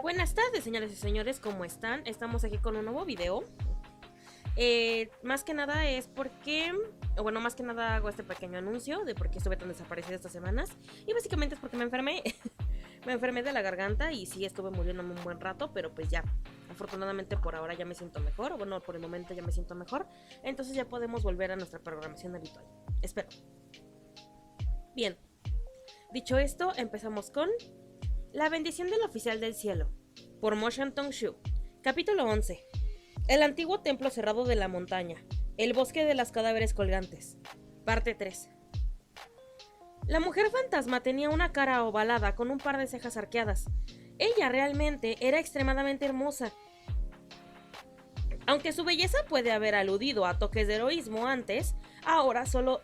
Buenas tardes, señores y señores, ¿cómo están? Estamos aquí con un nuevo video. Más que nada es porque, bueno, más que nada hago este pequeño anuncio de por qué estuve tan desaparecida estas semanas. Y básicamente es porque me enfermé. Me enfermé de la garganta y sí estuve muriéndome un buen rato, pero pues ya, afortunadamente por ahora ya me siento mejor. Bueno, por el momento ya me siento mejor. Entonces ya podemos volver a nuestra programación habitual. Espero. Bien, dicho esto, empezamos con La bendición del oficial del cielo, por Mo Shantung-shu. Capítulo 11. El antiguo templo cerrado de la montaña. El bosque de las cadáveres colgantes. Parte 3. La mujer fantasma tenía una cara ovalada con un par de cejas arqueadas. Ella realmente era extremadamente hermosa. Aunque su belleza puede haber aludido a toques de heroísmo antes, ahora solo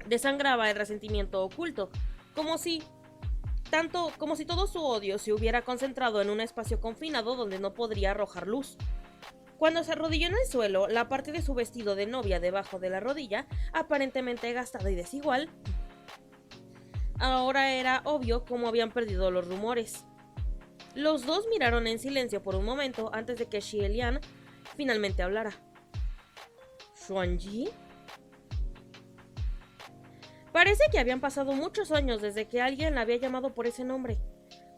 desangraba el resentimiento oculto, como si todo su odio se hubiera concentrado en un espacio confinado donde no podría arrojar luz. Cuando se arrodilló en el suelo, la parte de su vestido de novia debajo de la rodilla, aparentemente gastada y desigual, ahora era obvio cómo habían perdido los rumores. Los dos miraron en silencio por un momento antes de que Xie Lian finalmente hablara. ¿Xuanji? Parece que habían pasado muchos años desde que alguien la había llamado por ese nombre.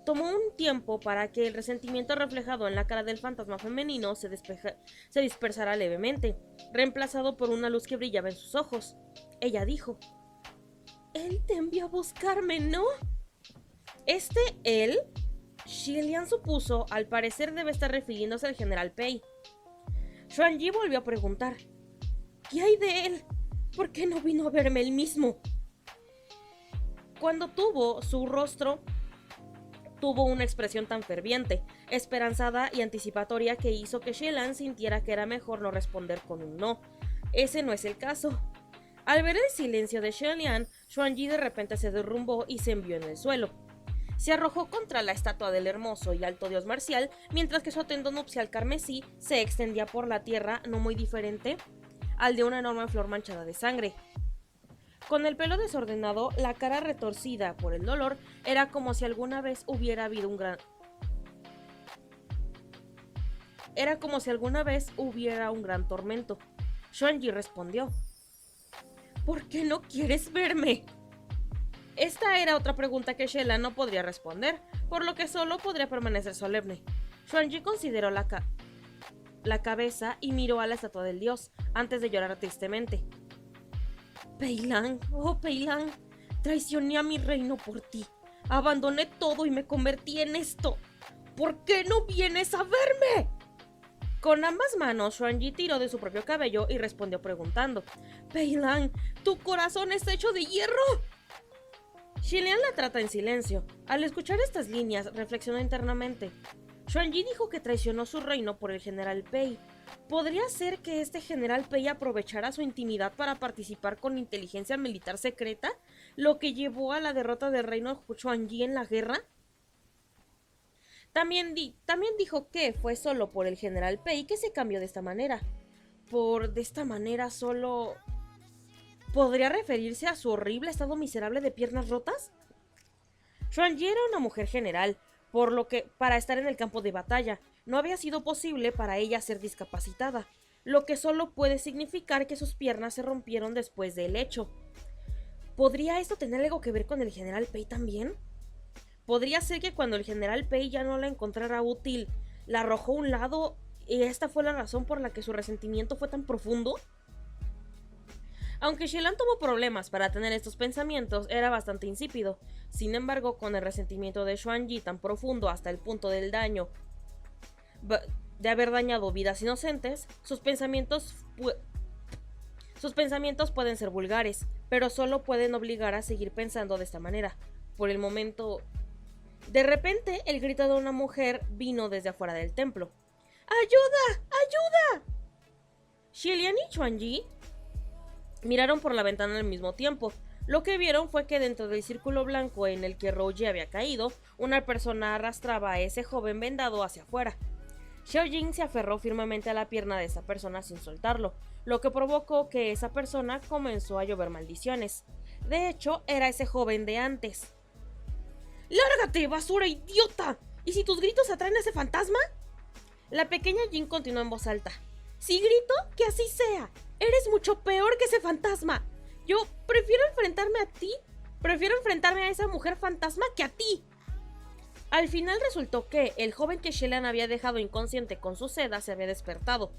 Tomó un tiempo para que el resentimiento reflejado en la cara del fantasma femenino se dispersara levemente, reemplazado por una luz que brillaba en sus ojos. Ella dijo: «Él te envió a buscarme, ¿no?» Él? Xilian supuso, al parecer debe estar refiriéndose al general Pei. Xuanji volvió a preguntar: «¿Qué hay de él? ¿Por qué no vino a verme él mismo?» Cuando su rostro tuvo una expresión tan ferviente, esperanzada y anticipatoria que hizo que Xielan sintiera que era mejor no responder con un no. Ese no es el caso. Al ver el silencio de Xilian, Xuanji de repente se derrumbó y se envió en el suelo. Se arrojó contra la estatua del hermoso y alto dios marcial, mientras que su atuendo nupcial carmesí se extendía por la tierra, no muy diferente al de una enorme flor manchada de sangre. Con el pelo desordenado, la cara retorcida por el dolor, era como si alguna vez hubiera habido un gran tormento. Xuanji respondió: «¿Por qué no quieres verme?» Esta era otra pregunta que Shela no podría responder, por lo que solo podría permanecer solemne. Xuanji consideró la cabeza y miró a la estatua del dios, antes de llorar tristemente. «Pei Lang, oh Pei Lang, traicioné a mi reino por ti. Abandoné todo y me convertí en esto. ¿Por qué no vienes a verme?» Con ambas manos, Xuanji tiró de su propio cabello y respondió preguntando: «Pei Lang, ¿tu corazón está hecho de hierro?» Xilian la trata en silencio. Al escuchar estas líneas, reflexionó internamente. Xuanji dijo que traicionó su reino por el general Pei. ¿Podría ser que este general Pei aprovechara su intimidad para participar con inteligencia militar secreta, lo que llevó a la derrota del reino Xuanji en la guerra? También dijo que fue solo por el general Pei que se cambió de esta manera. De esta manera solo... ¿Podría referirse a su horrible estado miserable de piernas rotas? Xuanji era una mujer general, por lo que, para estar en el campo de batalla, no había sido posible para ella ser discapacitada, lo que solo puede significar que sus piernas se rompieron después del hecho. ¿Podría esto tener algo que ver con el general Pei también? ¿Podría ser que cuando el general Pei ya no la encontrara útil, la arrojó a un lado y esta fue la razón por la que su resentimiento fue tan profundo? Aunque Xielan tuvo problemas para tener estos pensamientos, era bastante insípido. Sin embargo, con el resentimiento de Xuanji tan profundo hasta el punto del daño de haber dañado vidas inocentes, sus pensamientos pueden ser vulgares, pero solo pueden obligar a seguir pensando de esta manera. Por el momento... De repente, el grito de una mujer vino desde afuera del templo. ¡Ayuda! ¡Ayuda! Xilian y Xuanji miraron por la ventana al mismo tiempo. Lo que vieron fue que dentro del círculo blanco en el que Rouji había caído, una persona arrastraba a ese joven vendado hacia afuera. Xiaojing se aferró firmemente a la pierna de esa persona sin soltarlo, lo que provocó que esa persona comenzó a llover maldiciones. De hecho, era ese joven de antes. «¡Lárgate, basura idiota! ¿Y si tus gritos atraen a ese fantasma? La pequeña Jin continuó en voz alta. Si grito, que así sea. Eres mucho peor que ese fantasma. Yo prefiero enfrentarme a esa mujer fantasma que a ti. Al final resultó que el joven que Shellan había dejado inconsciente con su seda se había despertado.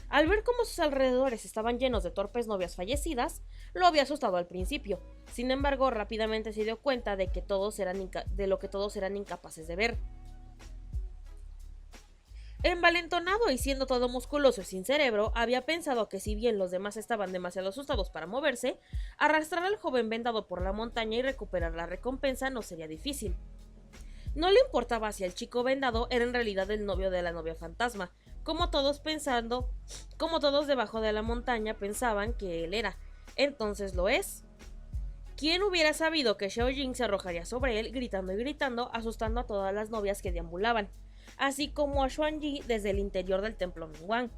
Al ver cómo sus alrededores estaban llenos de torpes novias fallecidas, lo había asustado al principio. Sin embargo, rápidamente se dio cuenta de lo que todos eran incapaces de ver. Envalentonado y siendo todo musculoso y sin cerebro, había pensado que si bien los demás estaban demasiado asustados para moverse, arrastrar al joven vendado por la montaña y recuperar la recompensa no sería difícil. No le importaba si el chico vendado era en realidad el novio de la novia fantasma, como todos debajo de la montaña pensaban que él era. Entonces lo es. ¿Quién hubiera sabido que Xiaojing se arrojaría sobre él gritando y gritando, asustando a todas las novias que deambulaban, así como a Xuanyi desde el interior del templo Mingguang?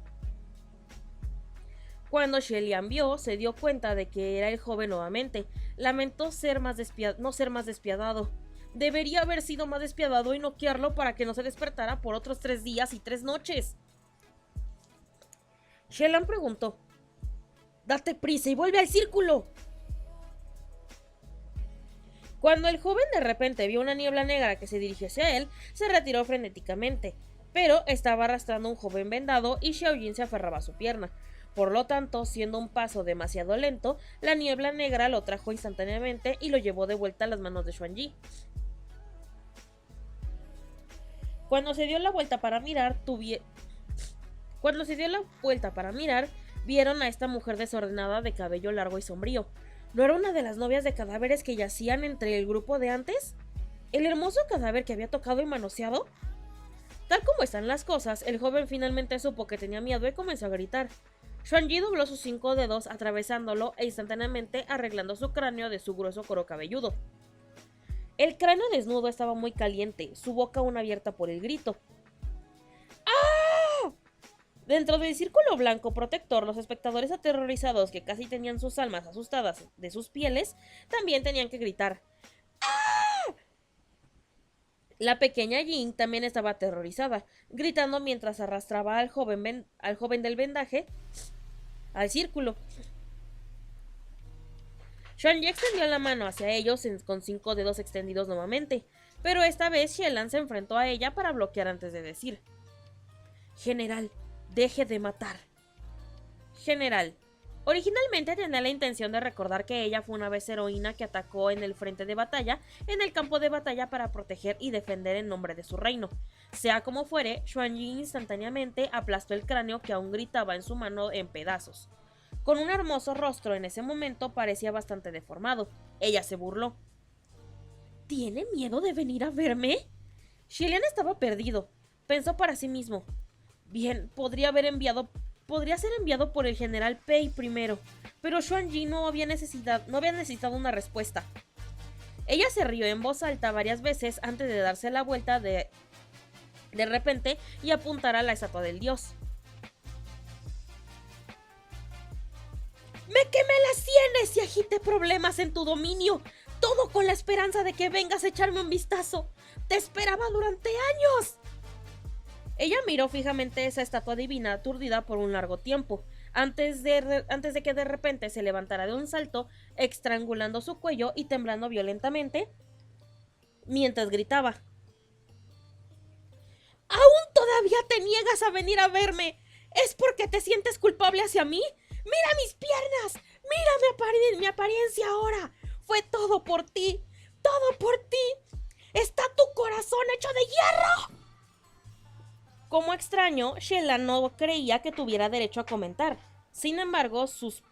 Cuando Shelian vio, se dio cuenta de que era el joven nuevamente. Lamentó no ser más despiadado. Debería haber sido más despiadado y noquearlo para que no se despertara por otros 3 días y 3 noches. Shellan preguntó: «Date prisa y vuelve al círculo». Cuando el joven de repente vio una niebla negra que se dirigió hacia él, se retiró frenéticamente, pero estaba arrastrando un joven vendado y Xiaojin se aferraba a su pierna. Por lo tanto, siendo un paso demasiado lento, la niebla negra lo trajo instantáneamente y lo llevó de vuelta a las manos de Xuanyi. Cuando se dio la vuelta para mirar, vieron a esta mujer desordenada de cabello largo y sombrío. ¿No era una de las novias de cadáveres que yacían entre el grupo de antes? ¿El hermoso cadáver que había tocado y manoseado? Tal como están las cosas, el joven finalmente supo que tenía miedo y comenzó a gritar. Xuanyi dobló sus 5 dedos atravesándolo e instantáneamente arreglando su cráneo de su grueso cuero cabelludo. El cráneo desnudo estaba muy caliente, su boca aún abierta por el grito. ¡Ah! Dentro del círculo blanco protector, los espectadores aterrorizados que casi tenían sus almas asustadas de sus pieles, también tenían que gritar. ¡Ah! La pequeña Jin también estaba aterrorizada, gritando mientras arrastraba al joven del vendaje al círculo. Xuanyi extendió la mano hacia ellos con 5 dedos extendidos nuevamente, pero esta vez Shellan se enfrentó a ella para bloquear antes de decir: «General, deje de matar». General. Originalmente tenía la intención de recordar que ella fue una vez heroína que atacó en el frente de batalla, en el campo de batalla para proteger y defender en nombre de su reino. Sea como fuere, Xuanyi instantáneamente aplastó el cráneo que aún gritaba en su mano en pedazos. Con un hermoso rostro en ese momento parecía bastante deformado. Ella se burló. ¿Tiene miedo de venir a verme? Shellan estaba perdido. Pensó para sí mismo. Bien, podría ser enviado por el general Pei primero, pero Xuanyi no había necesitado una respuesta. Ella se rió en voz alta varias veces antes de darse la vuelta de repente y apuntar a la estatua del dios. «Me quemé las sienes y agité problemas en tu dominio, todo con la esperanza de que vengas a echarme un vistazo. Te esperaba durante años». Ella miró fijamente esa estatua divina aturdida por un largo tiempo, antes de que de repente se levantara de un salto, estrangulando su cuello y temblando violentamente, mientras gritaba: «¿Aún todavía te niegas a venir a verme? ¿Es porque te sientes culpable hacia mí? ¡Mira mis piernas! ¡Mira mi apariencia ahora! ¡Fue todo por ti! ¡Todo por ti! ¡Está tu corazón hecho de hierro!». Como extraño, Shellan no creía que tuviera derecho a comentar. Sin embargo, sus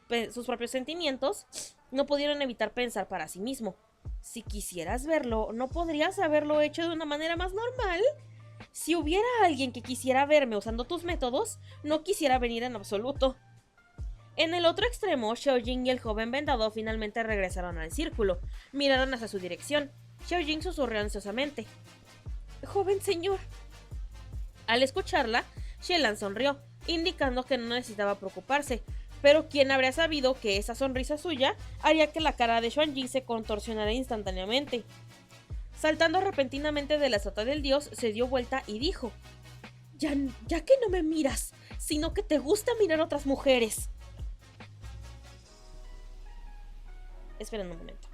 propios sentimientos no pudieron evitar pensar para sí mismo: si quisieras verlo, ¿no podrías haberlo hecho de una manera más normal? Si hubiera alguien que quisiera verme usando tus métodos, no quisiera venir en absoluto. En el otro extremo, Xiaojing y el joven vendado finalmente regresaron al círculo. Miraron hacia su dirección. Xiaojing susurró ansiosamente: «Joven señor». Al escucharla, Shellan sonrió, indicando que no necesitaba preocuparse, pero ¿quién habría sabido que esa sonrisa suya haría que la cara de Xuanyi se contorsionara instantáneamente? Saltando repentinamente de la estatua del dios, se dio vuelta y dijo: ya que no me miras, sino que te gusta mirar a otras mujeres. Esperen un momento.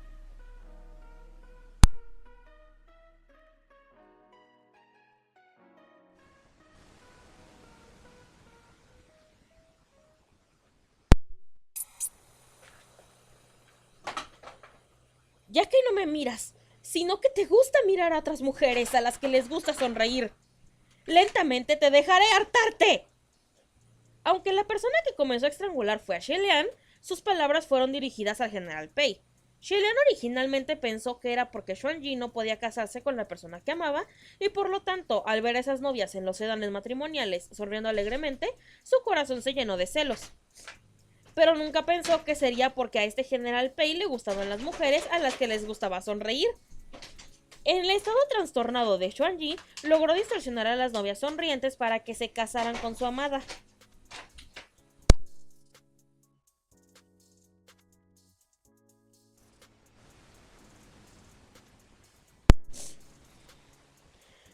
Ya que no me miras, sino que te gusta mirar a otras mujeres a las que les gusta sonreír. Lentamente te dejaré hartarte. Aunque la persona que comenzó a estrangular fue a Shelian, sus palabras fueron dirigidas al general Pei. Shelian originalmente pensó que era porque Xuanji no podía casarse con la persona que amaba, y por lo tanto, al ver a esas novias en los sedanes matrimoniales sonriendo alegremente, su corazón se llenó de celos. Pero nunca pensó que sería porque a este general Pei le gustaban las mujeres a las que les gustaba sonreír. En el estado trastornado de Xuanji, logró distorsionar a las novias sonrientes para que se casaran con su amada.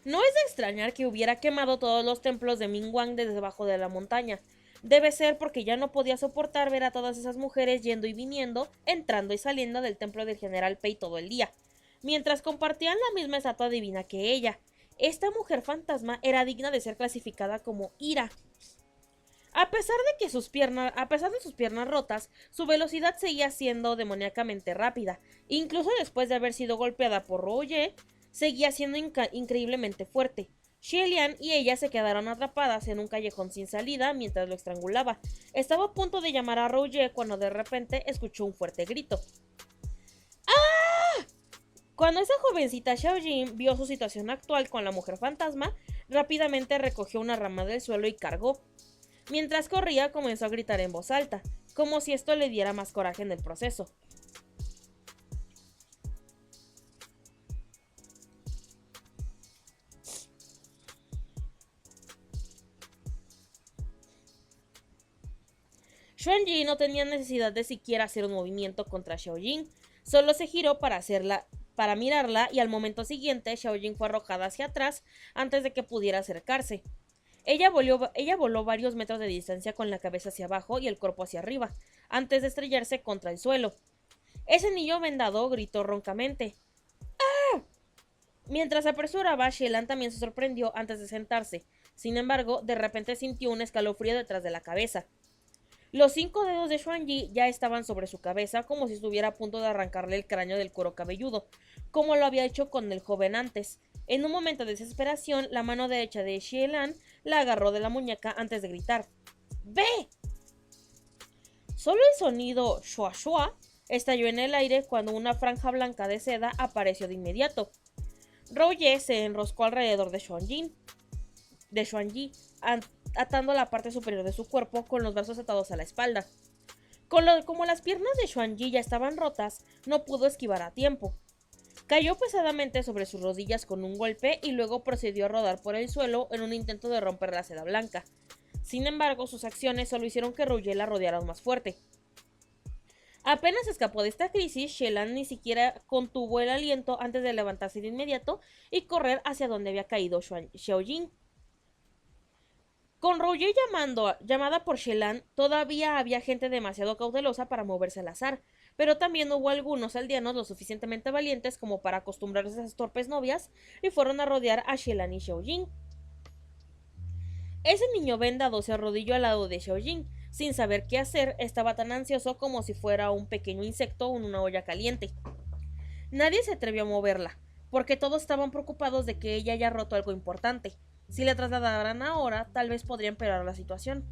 No es de extrañar que hubiera quemado todos los templos de Mingguang desde debajo de la montaña. Debe ser porque ya no podía soportar ver a todas esas mujeres yendo y viniendo, entrando y saliendo del templo del general Pei todo el día, mientras compartían la misma estatua divina que ella. Esta mujer fantasma era digna de ser clasificada como Ira. A pesar de sus piernas rotas, su velocidad seguía siendo demoníacamente rápida. Incluso después de haber sido golpeada por Rouye, seguía siendo increíblemente fuerte. Shelian y ella se quedaron atrapadas en un callejón sin salida mientras lo estrangulaba. Estaba a punto de llamar a Rouye cuando de repente escuchó un fuerte grito. ¡Ah! Cuando esa jovencita Xiaojin vio su situación actual con la mujer fantasma, rápidamente recogió una rama del suelo y cargó. Mientras corría, comenzó a gritar en voz alta, como si esto le diera más coraje en el proceso. Xuanji no tenía necesidad de siquiera hacer un movimiento contra Xiaojin, solo se giró para mirarla, y al momento siguiente Xiaojin fue arrojada hacia atrás antes de que pudiera acercarse. Ella voló varios metros de distancia con la cabeza hacia abajo y el cuerpo hacia arriba, antes de estrellarse contra el suelo. Ese niño vendado gritó roncamente. ¡Ah! Mientras se apresuraba, Xielan también se sorprendió antes de sentarse. Sin embargo, de repente sintió un escalofrío detrás de la cabeza. Los 5 dedos de Xuanji ya estaban sobre su cabeza, como si estuviera a punto de arrancarle el cráneo del cuero cabelludo, como lo había hecho con el joven antes. En un momento de desesperación, la mano derecha de Xielan la agarró de la muñeca antes de gritar: ¡Ve! Solo el sonido shua shua estalló en el aire cuando una franja blanca de seda apareció de inmediato. Rouye se enroscó alrededor de Xuanji, atando la parte superior de su cuerpo con los brazos atados a la espalda. Como las piernas de Xuanji ya estaban rotas, no pudo esquivar a tiempo. Cayó pesadamente sobre sus rodillas con un golpe y luego procedió a rodar por el suelo en un intento de romper la seda blanca. Sin embargo, sus acciones solo hicieron que Rouye la rodeara aún más fuerte. Apenas escapó de esta crisis, Xielan ni siquiera contuvo el aliento antes de levantarse de inmediato y correr hacia donde había caído Xiaojin. Con Rouye llamada por Xielan, todavía había gente demasiado cautelosa para moverse al azar, pero también hubo algunos aldeanos lo suficientemente valientes como para acostumbrarse a esas torpes novias y fueron a rodear a Xielan y Xiaojin. Ese niño vendado se arrodilló al lado de Xiaojin. Sin saber qué hacer, estaba tan ansioso como si fuera un pequeño insecto en una olla caliente. Nadie se atrevió a moverla, porque todos estaban preocupados de que ella haya roto algo importante. Si la trasladaran ahora, tal vez podría empeorar la situación.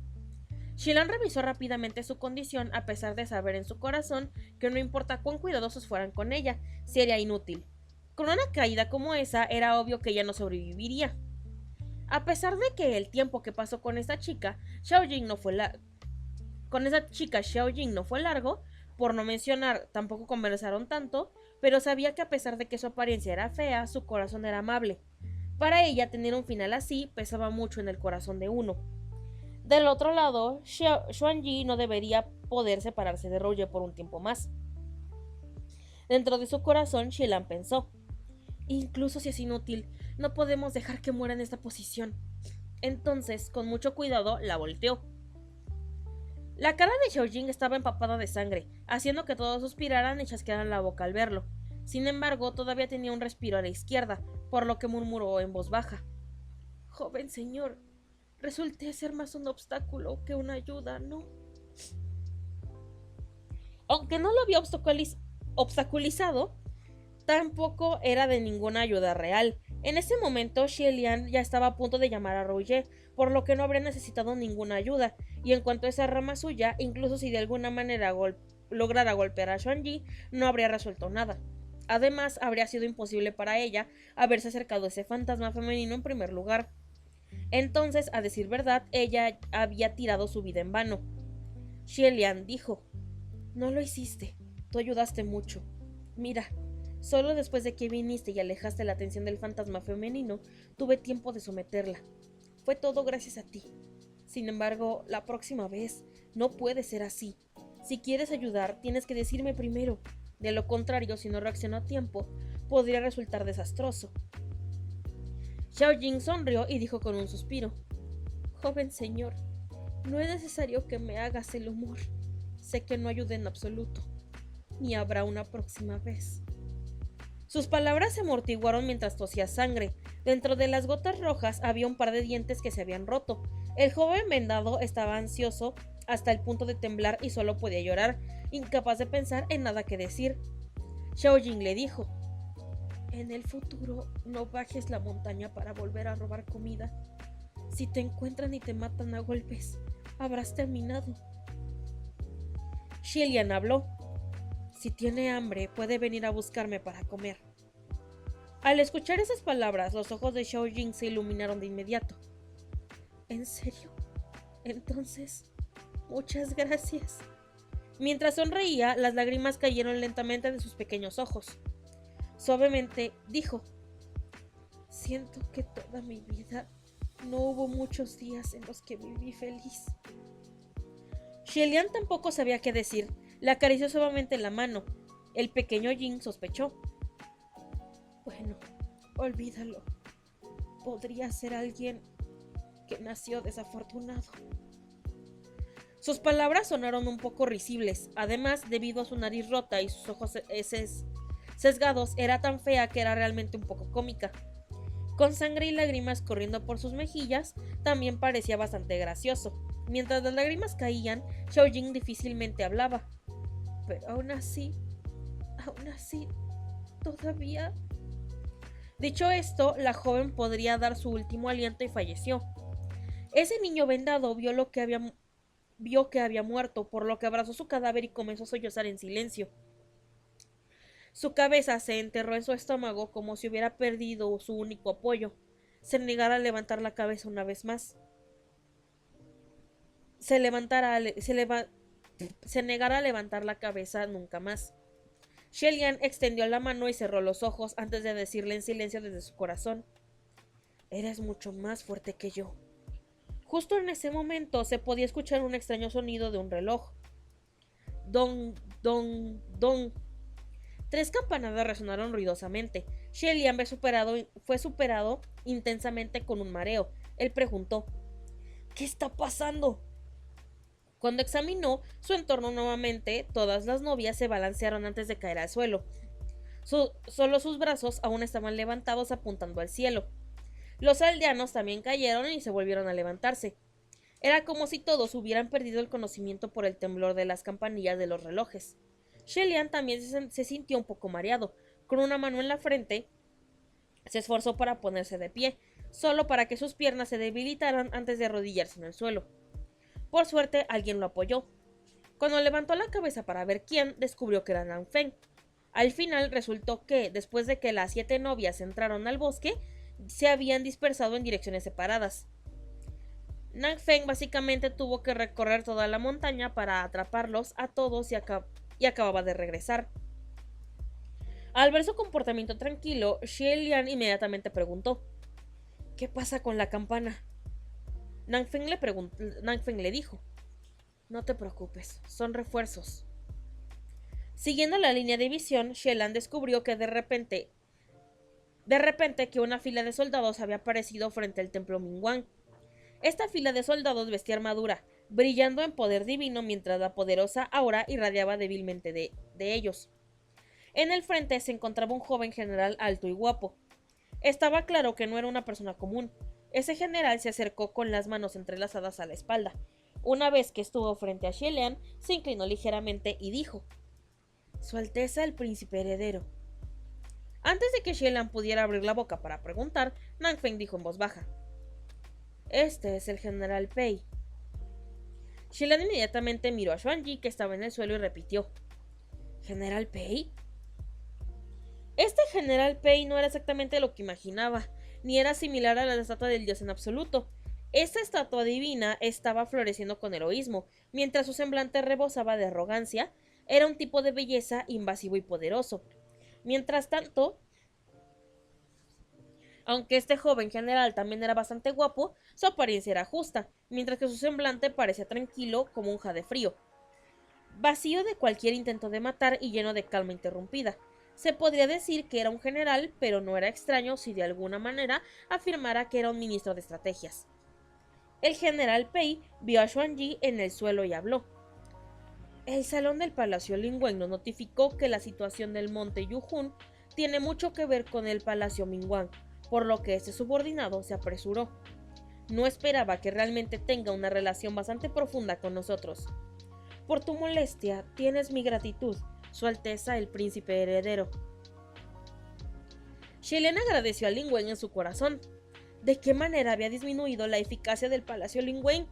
Xielan revisó rápidamente su condición, a pesar de saber en su corazón que no importa cuán cuidadosos fueran con ella, sería inútil. Con una caída como esa, era obvio que ella no sobreviviría. A pesar de que el tiempo que pasó con esta chica, Xiaojin no fue largo, por no mencionar, tampoco conversaron tanto, pero sabía que a pesar de que su apariencia era fea, su corazón era amable. Para ella, tener un final así pesaba mucho en el corazón de uno. Del otro lado, Xuanji no debería poder separarse de Rouye por un tiempo más. Dentro de su corazón, Xielan pensó: Incluso si es inútil, no podemos dejar que muera en esta posición. Entonces, con mucho cuidado, la volteó. La cara de Xiaojing estaba empapada de sangre, haciendo que todos suspiraran y chasquearan la boca al verlo. Sin embargo, todavía tenía un respiro a la izquierda, por lo que murmuró en voz baja. Joven señor, resulté ser más un obstáculo que una ayuda, ¿no? Aunque no lo había obstaculizado, tampoco era de ninguna ayuda real. En ese momento, Xielian ya estaba a punto de llamar a Rouget, por lo que no habría necesitado ninguna ayuda, y en cuanto a esa rama suya, incluso si de alguna manera lograra golpear a Xuanji, no habría resuelto nada. Además, habría sido imposible para ella haberse acercado a ese fantasma femenino en primer lugar. Entonces, a decir verdad, ella había tirado su vida en vano. Xielian dijo: No lo hiciste, tú ayudaste mucho. Mira, solo después de que viniste y alejaste la atención del fantasma femenino, tuve tiempo de someterla. Fue todo gracias a ti. Sin embargo, la próxima vez no puede ser así. Si quieres ayudar, tienes que decirme primero. De lo contrario, si no reacciono a tiempo, podría resultar desastroso. Xiaojing sonrió y dijo con un suspiro: Joven señor, no es necesario que me hagas el humor. Sé que no ayudé en absoluto, ni habrá una próxima vez. Sus palabras se amortiguaron mientras tosía sangre. Dentro de las gotas rojas había un par de dientes que se habían roto. El joven vendado estaba ansioso hasta el punto de temblar y solo podía llorar, incapaz de pensar en nada que decir. Xiaojing le dijo: En el futuro no bajes la montaña para volver a robar comida. Si te encuentran y te matan a golpes, habrás terminado. Xielian habló: Si tiene hambre, puede venir a buscarme para comer. Al escuchar esas palabras, los ojos de Xiaojing se iluminaron de inmediato. ¿En serio? Entonces, muchas gracias. Mientras sonreía, las lágrimas cayeron lentamente de sus pequeños ojos. Suavemente dijo: Siento que toda mi vida no hubo muchos días en los que viví feliz. Xielian tampoco sabía qué decir. Le acarició suavemente la mano. El pequeño Jin sospechó. Bueno, olvídalo. Podría ser alguien que nació desafortunado. Sus palabras sonaron un poco risibles. Además, debido a su nariz rota y sus ojos sesgados, era tan fea que era realmente un poco cómica. Con sangre y lágrimas corriendo por sus mejillas, también parecía bastante gracioso. Mientras las lágrimas caían, Xiaojing difícilmente hablaba. Pero aún así, todavía... Dicho esto, la joven podría dar su último aliento y falleció. Ese niño vendado vio que había muerto, por lo que abrazó su cadáver y comenzó a sollozar en silencio. Su cabeza se enterró en su estómago como si hubiera perdido su único apoyo. Se negara a levantar la cabeza una vez más. Se negara a levantar la cabeza nunca más. Xielian extendió la mano y cerró los ojos antes de decirle en silencio desde su corazón: Eres mucho más fuerte que yo. Justo en ese momento se podía escuchar un extraño sonido de un reloj. Don, don, don. 3 campanadas resonaron ruidosamente. Xielian fue superado intensamente con un mareo. Él preguntó: ¿Qué está pasando? Cuando examinó su entorno nuevamente, todas las novias se balancearon antes de caer al suelo. Solo sus brazos aún estaban levantados apuntando al cielo. Los aldeanos también cayeron y se volvieron a levantarse. Era como si todos hubieran perdido el conocimiento por el temblor de las campanillas de los relojes. Xielian también se sintió un poco mareado. Con una mano en la frente, se esforzó para ponerse de pie, solo para que sus piernas se debilitaran antes de arrodillarse en el suelo. Por suerte, alguien lo apoyó. Cuando levantó la cabeza para ver quién, descubrió que era Nan Feng. Al final resultó que, después de que las 7 novias entraron al bosque, se habían dispersado en direcciones separadas. Nan Feng básicamente tuvo que recorrer toda la montaña para atraparlos a todos y acababa de regresar. Al ver su comportamiento tranquilo, Xielian inmediatamente preguntó: ¿Qué pasa con la campana? Nan Feng le dijo: No te preocupes, son refuerzos. Siguiendo la línea de visión, Xielian descubrió que de repente De repente que una fila de soldados había aparecido frente al templo Mingguang. Esta fila de soldados vestía armadura, brillando en poder divino mientras la poderosa aura irradiaba débilmente de ellos. En el frente se encontraba un joven general alto y guapo. Estaba claro que no era una persona común. Ese general se acercó con las manos entrelazadas a la espalda. Una vez que estuvo frente a Xie, se inclinó ligeramente y dijo: Su Alteza el Príncipe Heredero. Antes de que Xie pudiera abrir la boca para preguntar, Nanfeng dijo en voz baja: Este es el general Pei. Xie inmediatamente miró a Xuanyi, que estaba en el suelo, y repitió: ¿General Pei? Este general Pei no era exactamente lo que imaginaba, ni era similar a la estatua del dios en absoluto. Esta estatua divina estaba floreciendo con heroísmo, mientras su semblante rebosaba de arrogancia. Era un tipo de belleza invasivo y poderoso. Mientras tanto, aunque este joven general también era bastante guapo, su apariencia era justa, mientras que su semblante parecía tranquilo como un jade frío, vacío de cualquier intento de matar y lleno de calma interrumpida. Se podría decir que era un general, pero no era extraño si de alguna manera afirmara que era un ministro de estrategias. El general Pei vio a Xuanyi en el suelo y habló. El salón del Palacio Lingwen nos notificó que la situación del monte Yuhun tiene mucho que ver con el Palacio Mingguang, por lo que este subordinado se apresuró. No esperaba que realmente tenga una relación bastante profunda con nosotros. Por tu molestia, tienes mi gratitud, Su Alteza el Príncipe Heredero. Xie agradeció a Lingwen en su corazón. ¿De qué manera había disminuido la eficacia del Palacio Lingwen?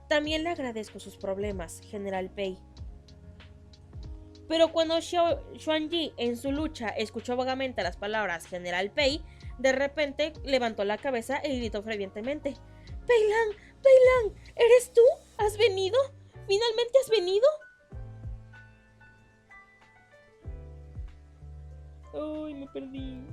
También le agradezco sus problemas, General Pei. Pero cuando Xuanyi en su lucha escuchó vagamente las palabras General Pei, de repente levantó la cabeza y gritó fervientemente: Pei Lang, Pei Lang, ¿eres tú? ¿Has venido? ¿Finalmente has venido? Ay, me perdí.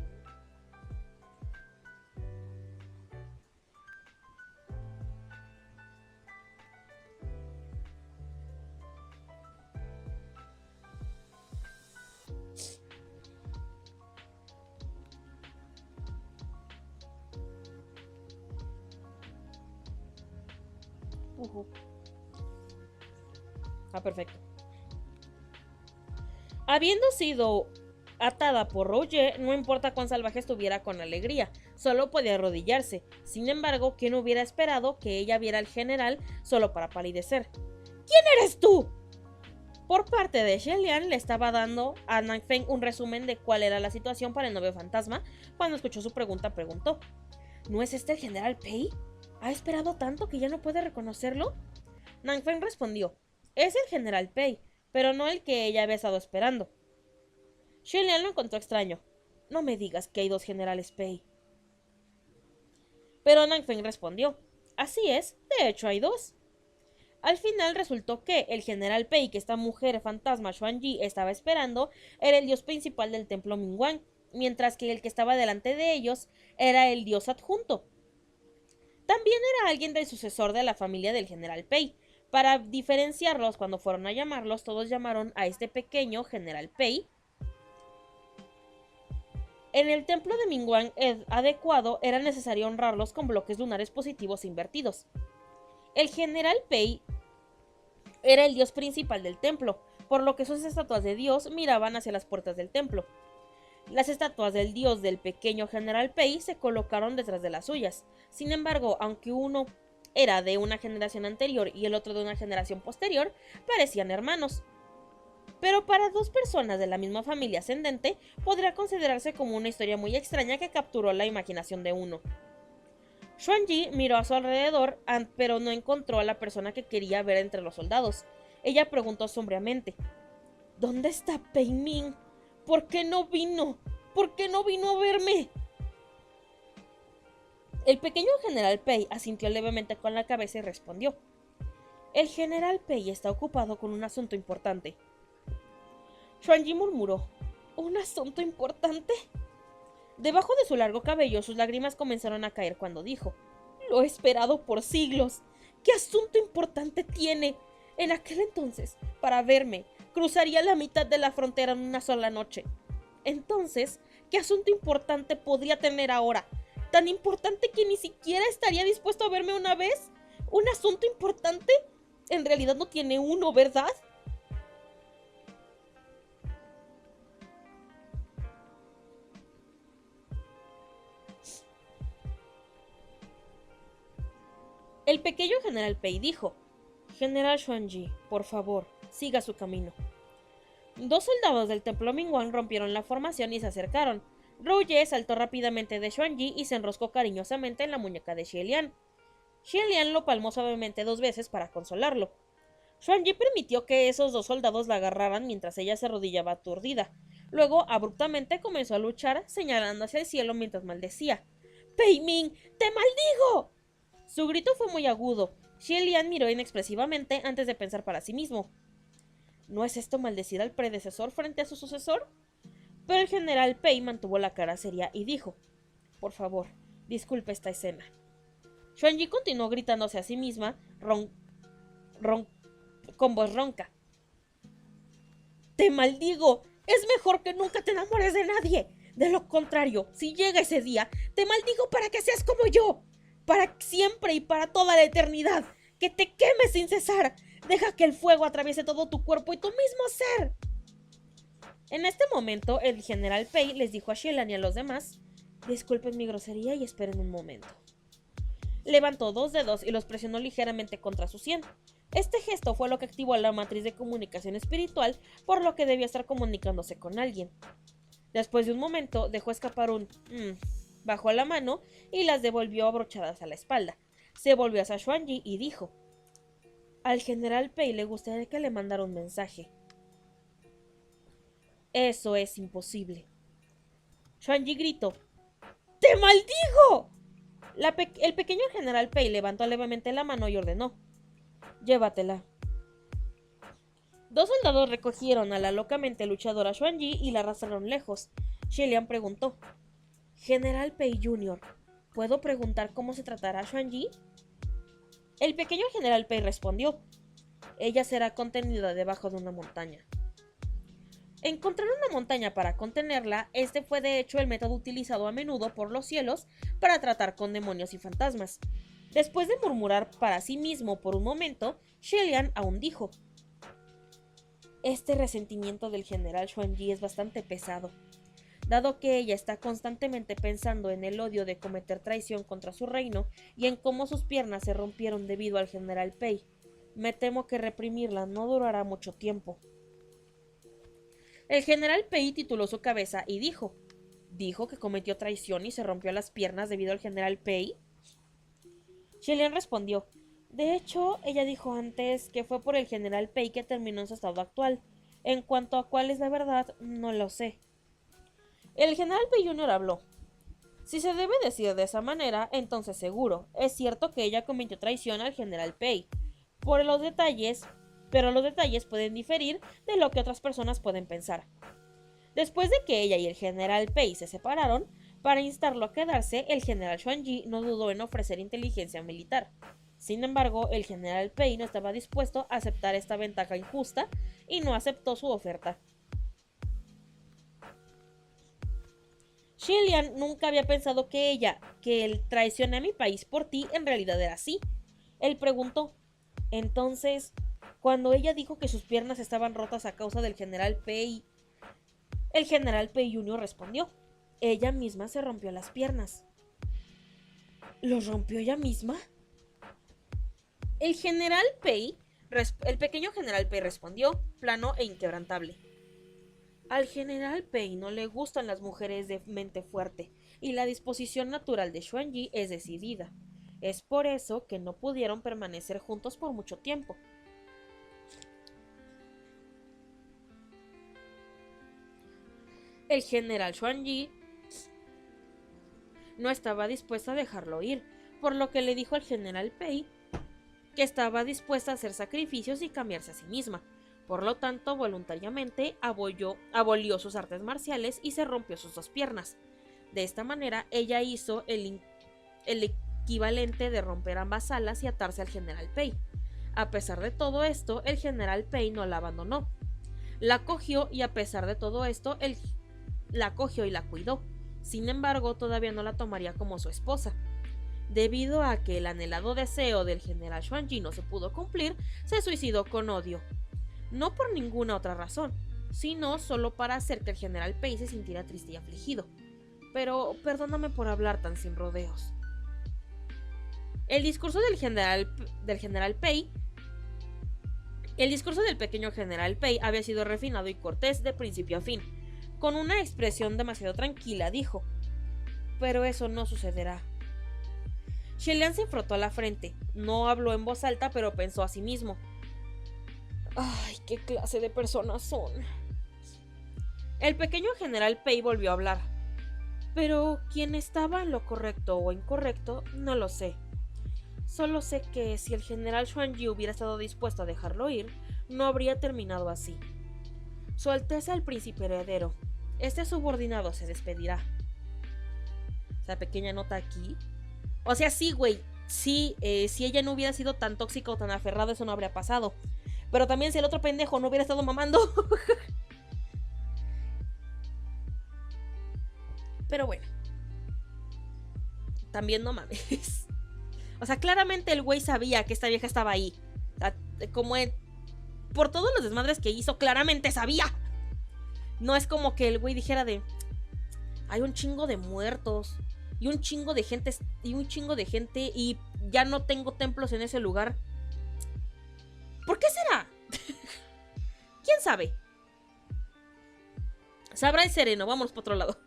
Perfecto. Habiendo sido atada por Roger, no importa cuán salvaje estuviera con alegría, solo podía arrodillarse. Sin embargo, ¿quién hubiera esperado que ella viera al general solo para palidecer? ¿Quién eres tú? Por parte de Xie le estaba dando a Nanfeng un resumen de cuál era la situación para el novio fantasma. Cuando escuchó su pregunta, preguntó: ¿No es este el general Pei? ¿Ha esperado tanto que ya no puede reconocerlo? Nanfeng respondió: Es el general Pei, pero no el que ella había estado esperando. Xie lo encontró extraño. No me digas que hay dos generales Pei. Pero Nanfeng respondió: Así es, de hecho hay dos. Al final resultó que el general Pei que esta mujer fantasma Xuanyi estaba esperando era el dios principal del templo Mingguang, mientras que el que estaba delante de ellos era el dios adjunto. También era alguien del sucesor de la familia del general Pei. Para diferenciarlos, cuando fueron a llamarlos, todos llamaron a este pequeño general Pei. En el templo de Mingguang adecuado era necesario honrarlos con bloques lunares positivos invertidos. El general Pei era el dios principal del templo, por lo que sus estatuas de dios miraban hacia las puertas del templo. Las estatuas del dios del pequeño general Pei se colocaron detrás de las suyas. Sin embargo, aunque uno era de una generación anterior y el otro de una generación posterior, parecían hermanos. Pero para dos personas de la misma familia ascendente, podría considerarse como una historia muy extraña que capturó la imaginación de uno. Xuanyi miró a su alrededor, pero no encontró a la persona que quería ver entre los soldados. Ella preguntó sombríamente: ¿Dónde está Pei Ming? ¿Por qué no vino? ¿Por qué no vino a verme? El pequeño general Pei asintió levemente con la cabeza y respondió: El general Pei está ocupado con un asunto importante. Xuanyi murmuró: ¿Un asunto importante? Debajo de su largo cabello, sus lágrimas comenzaron a caer cuando dijo: Lo he esperado por siglos. ¿Qué asunto importante tiene? En aquel entonces, para verme, cruzaría la mitad de la frontera en una sola noche. Entonces, ¿Qué asunto importante podría tener ahora? ¿Tan importante que ni siquiera estaría dispuesto a verme una vez? ¿Un asunto importante? En realidad no tiene uno, ¿verdad? El pequeño general Pei dijo: General Xuanji, por favor, siga su camino. Dos soldados del templo Mingguan rompieron la formación y se acercaron. Rouye saltó rápidamente de Xuanji y se enroscó cariñosamente en la muñeca de Xielian. Xielian lo palmó suavemente 2 veces para consolarlo. Xuanji permitió que esos dos soldados la agarraran mientras ella se arrodillaba aturdida. Luego, abruptamente comenzó a luchar, señalando hacia el cielo mientras maldecía. ¡Pei Ming! ¡Te maldigo! Su grito fue muy agudo. Xielian miró inexpresivamente antes de pensar para sí mismo. ¿No es esto maldecir al predecesor frente a su sucesor? Pero el general Pei mantuvo la cara seria y dijo: Por favor, disculpe esta escena. Xuanji continuó gritándose a sí misma con voz ronca. ¡Te maldigo! Es mejor que nunca te enamores de nadie. De lo contrario, si llega ese día, te maldigo para que seas como yo. Para siempre y para toda la eternidad. Que te quemes sin cesar. Deja que el fuego atraviese todo tu cuerpo y tu mismo ser. En este momento, el general Pei les dijo a Xielian y a los demás: Disculpen mi grosería y esperen un momento. Levantó 2 dedos y los presionó ligeramente contra su sien. Este gesto fue lo que activó la matriz de comunicación espiritual, por lo que debía estar comunicándose con alguien. Después de un momento, dejó escapar un bajó la mano y las devolvió abrochadas a la espalda. Se volvió hacia Xuanji y dijo: Al general Pei le gustaría que le mandara un mensaje. Eso es imposible. Xuanji gritó: ¡Te maldigo! El pequeño general Pei levantó levemente la mano y ordenó: Llévatela. Dos soldados recogieron a la locamente luchadora Xuanji y la arrastraron lejos. Xielian preguntó: General Pei Jr., ¿puedo preguntar cómo se tratará a Xuanji? El pequeño general Pei respondió: Ella será contenida debajo de una montaña. Encontrar una montaña para contenerla, este fue de hecho el método utilizado a menudo por los cielos para tratar con demonios y fantasmas. Después de murmurar para sí mismo por un momento, Xielian aún dijo: Este resentimiento del general Xuanji es bastante pesado. Dado que ella está constantemente pensando en el odio de cometer traición contra su reino y en cómo sus piernas se rompieron debido al general Pei, me temo que reprimirla no durará mucho tiempo. El general Pei tituló su cabeza y dijo: ¿Dijo que cometió traición y se rompió las piernas debido al general Pei? Xielian respondió: De hecho, ella dijo antes que fue por el general Pei que terminó en su estado actual. En cuanto a cuál es la verdad, no lo sé. El general Pei Jr. habló: Si se debe decir de esa manera, entonces seguro, es cierto que ella cometió traición al general Pei. Pero los detalles pueden diferir de lo que otras personas pueden pensar. Después de que ella y el general Pei se separaron, para instarlo a quedarse, el general Xuanji no dudó en ofrecer inteligencia militar. Sin embargo, el general Pei no estaba dispuesto a aceptar esta ventaja injusta y no aceptó su oferta. Xielian nunca había pensado que el traicioné a mi país por ti, en realidad era así. Él preguntó: Entonces, cuando ella dijo que sus piernas estaban rotas a causa del general Pei, el general Pei Jr. respondió: Ella misma se rompió las piernas. ¿Los rompió ella misma? El pequeño general Pei respondió, plano e inquebrantable: Al general Pei no le gustan las mujeres de mente fuerte, y la disposición natural de Xuanji es decidida. Es por eso que no pudieron permanecer juntos por mucho tiempo. El general Xuanji no estaba dispuesta a dejarlo ir, por lo que le dijo al general Pei que estaba dispuesta a hacer sacrificios y cambiarse a sí misma. Por lo tanto, voluntariamente abolió sus artes marciales y se rompió sus 2 piernas. De esta manera, ella hizo el equivalente de romper ambas alas y atarse al general Pei. A pesar de todo esto, el general Pei no la abandonó. La cogió y a pesar de todo esto, la acogió y la cuidó. Sin embargo, todavía no la tomaría como su esposa. Debido a que el anhelado deseo del general Xuanji no se pudo cumplir, se suicidó con odio. No por ninguna otra razón, sino solo para hacer que el general Pei se sintiera triste y afligido. Pero perdóname por hablar tan sin rodeos. El discurso del pequeño general Pei había sido refinado y cortés de principio a fin. Con una expresión demasiado tranquila dijo: pero eso no sucederá. Shelian se frotó la frente. No habló en voz alta, pero pensó a sí mismo: ay, qué clase de personas son. El pequeño general Pei volvió a hablar. Pero quién estaba en lo correcto o incorrecto, no lo sé. Solo sé que si el general Xuanji hubiera estado dispuesto a dejarlo ir, no habría terminado así. Su Alteza el Príncipe Heredero. Este subordinado se despedirá. O sea, pequeña nota aquí. O sea, sí, güey. Sí, si ella no hubiera sido tan tóxica o tan aferrada, eso no habría pasado. Pero también si el otro pendejo no hubiera estado mamando. Pero bueno. También no mames. O sea, claramente el güey sabía que esta vieja estaba ahí. O sea, por todos los desmadres que hizo, claramente sabía. No es como que el güey dijera de: hay un chingo de muertos y un chingo de gente y ya no tengo templos en ese lugar. ¿Por qué será? ¿Quién sabe? Sabrá el sereno, vámonos para otro lado.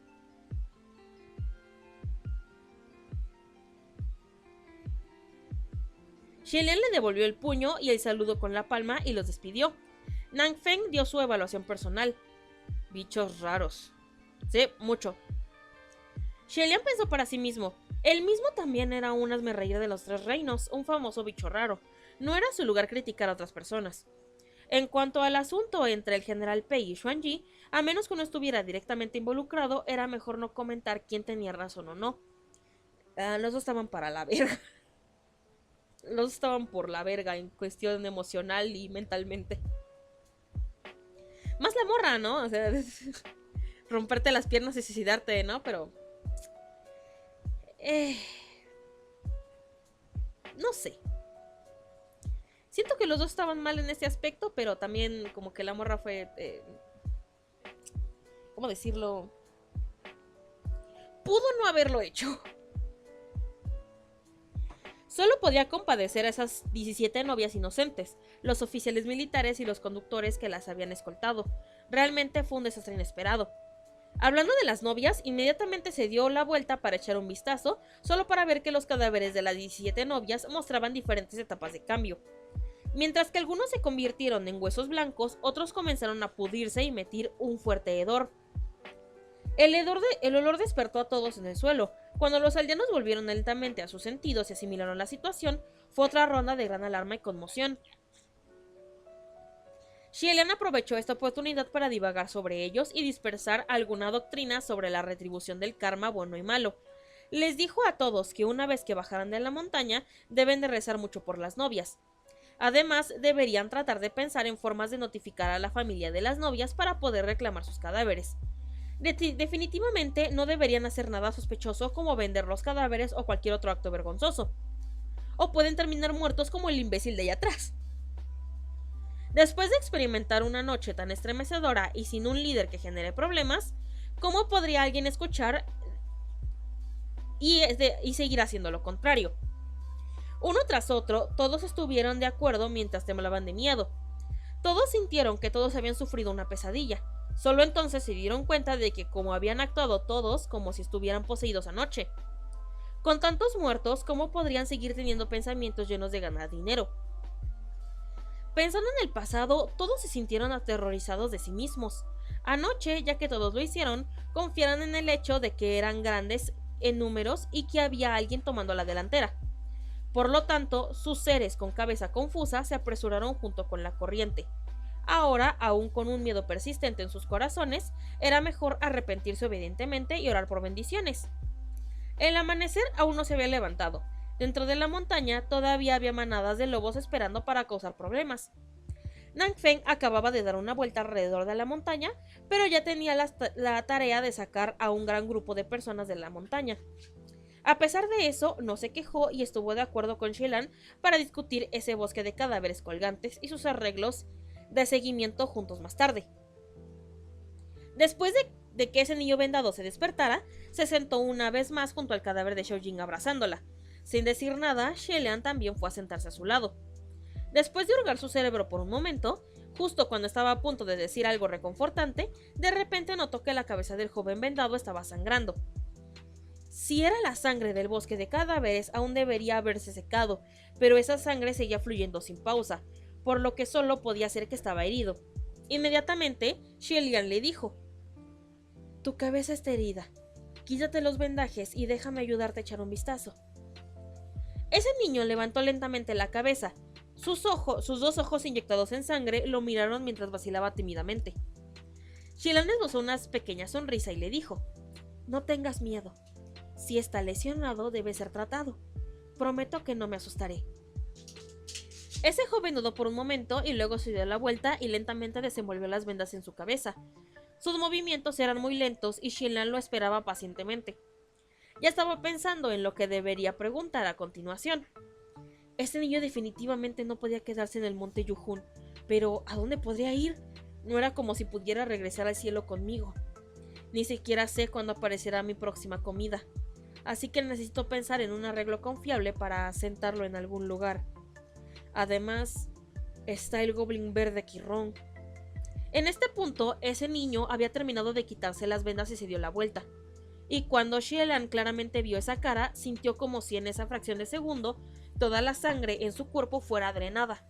Shelian le devolvió el puño y el saludo con la palma y los despidió. Nangfeng dio su evaluación personal. Bichos raros. Sí, mucho. Shelian pensó para sí mismo: él mismo también era un hazmerreír de los Tres Reinos, un famoso bicho raro. No era su lugar criticar a otras personas. En cuanto al asunto entre el general Pei y Xuanji, a menos que no estuviera directamente involucrado, era mejor no comentar quién tenía razón o no. Los dos estaban para la verga. Los dos estaban por la verga en cuestión emocional y mentalmente. Más la morra, ¿no? O sea, romperte las piernas y suicidarte, ¿no? Pero... no sé. Siento que los dos estaban mal en este aspecto, pero también como que la morra fue... ¿cómo decirlo? Pudo no haberlo hecho. Solo podía compadecer a esas 17 novias inocentes, los oficiales militares y los conductores que las habían escoltado. Realmente fue un desastre inesperado. Hablando de las novias, inmediatamente se dio la vuelta para echar un vistazo, solo para ver que los cadáveres de las 17 novias mostraban diferentes etapas de cambio. Mientras que algunos se convirtieron en huesos blancos, otros comenzaron a pudrirse y emitir un fuerte hedor. El olor despertó a todos en el suelo. Cuando los aldeanos volvieron lentamente a sus sentidos y asimilaron la situación, fue otra ronda de gran alarma y conmoción. Shelian aprovechó esta oportunidad para divagar sobre ellos y dispersar alguna doctrina sobre la retribución del karma bueno y malo. Les dijo a todos que una vez que bajaran de la montaña, deben de rezar mucho por las novias. Además, deberían tratar de pensar en formas de notificar a la familia de las novias para poder reclamar sus cadáveres. Definitivamente no deberían hacer nada sospechoso como vender los cadáveres o cualquier otro acto vergonzoso. O pueden terminar muertos como el imbécil de allá atrás. Después de experimentar una noche tan estremecedora y sin un líder que genere problemas, ¿cómo podría alguien escuchar y seguir haciendo lo contrario? Uno tras otro, todos estuvieron de acuerdo mientras temblaban de miedo. Todos sintieron que todos habían sufrido una pesadilla. Solo entonces se dieron cuenta de que como habían actuado todos como si estuvieran poseídos anoche. Con tantos muertos, ¿cómo podrían seguir teniendo pensamientos llenos de ganar dinero? Pensando en el pasado, todos se sintieron aterrorizados de sí mismos. Anoche, ya que todos lo hicieron, confiaron en el hecho de que eran grandes en números y que había alguien tomando la delantera. Por lo tanto, sus seres con cabeza confusa se apresuraron junto con la corriente. Ahora, aún con un miedo persistente en sus corazones, era mejor arrepentirse obedientemente y orar por bendiciones. El amanecer aún no se había levantado. Dentro de la montaña todavía había manadas de lobos esperando para causar problemas. Nang Feng acababa de dar una vuelta alrededor de la montaña, pero ya tenía la tarea de sacar a un gran grupo de personas de la montaña. A pesar de eso, no se quejó y estuvo de acuerdo con Xielan para discutir ese bosque de cadáveres colgantes y sus arreglos de seguimiento juntos más tarde. Después de que ese niño vendado se despertara, se sentó una vez más junto al cadáver de Xiaojing abrazándola. Sin decir nada, Xielan también fue a sentarse a su lado. Después de hurgar su cerebro por un momento, justo cuando estaba a punto de decir algo reconfortante, de repente notó que la cabeza del joven vendado estaba sangrando. Si era la sangre del bosque de cadáveres, aún debería haberse secado, pero esa sangre seguía fluyendo sin pausa, por lo que solo podía ser que estaba herido. Inmediatamente, Xilian le dijo: «Tu cabeza está herida. Quítate los vendajes y déjame ayudarte a echar un vistazo». Ese niño levantó lentamente la cabeza. Sus dos ojos inyectados en sangre lo miraron mientras vacilaba tímidamente. Xilian esbozó una pequeña sonrisa y le dijo: «No tengas miedo. Si está lesionado, debe ser tratado. Prometo que no me asustaré». Ese joven dudó por un momento y luego se dio la vuelta y lentamente desenvolvió las vendas en su cabeza. Sus movimientos eran muy lentos y Xilian lo esperaba pacientemente. Ya estaba pensando en lo que debería preguntar a continuación. Este niño definitivamente no podía quedarse en el monte Yuhun, pero ¿a dónde podría ir? No era como si pudiera regresar al cielo conmigo. Ni siquiera sé cuándo aparecerá mi próxima comida, así que necesito pensar en un arreglo confiable para sentarlo en algún lugar. Además, está el goblin verde Qirong. En este punto, ese niño había terminado de quitarse las vendas y se dio la vuelta. Y cuando Xielan claramente vio esa cara, sintió como si en esa fracción de segundo toda la sangre en su cuerpo fuera drenada.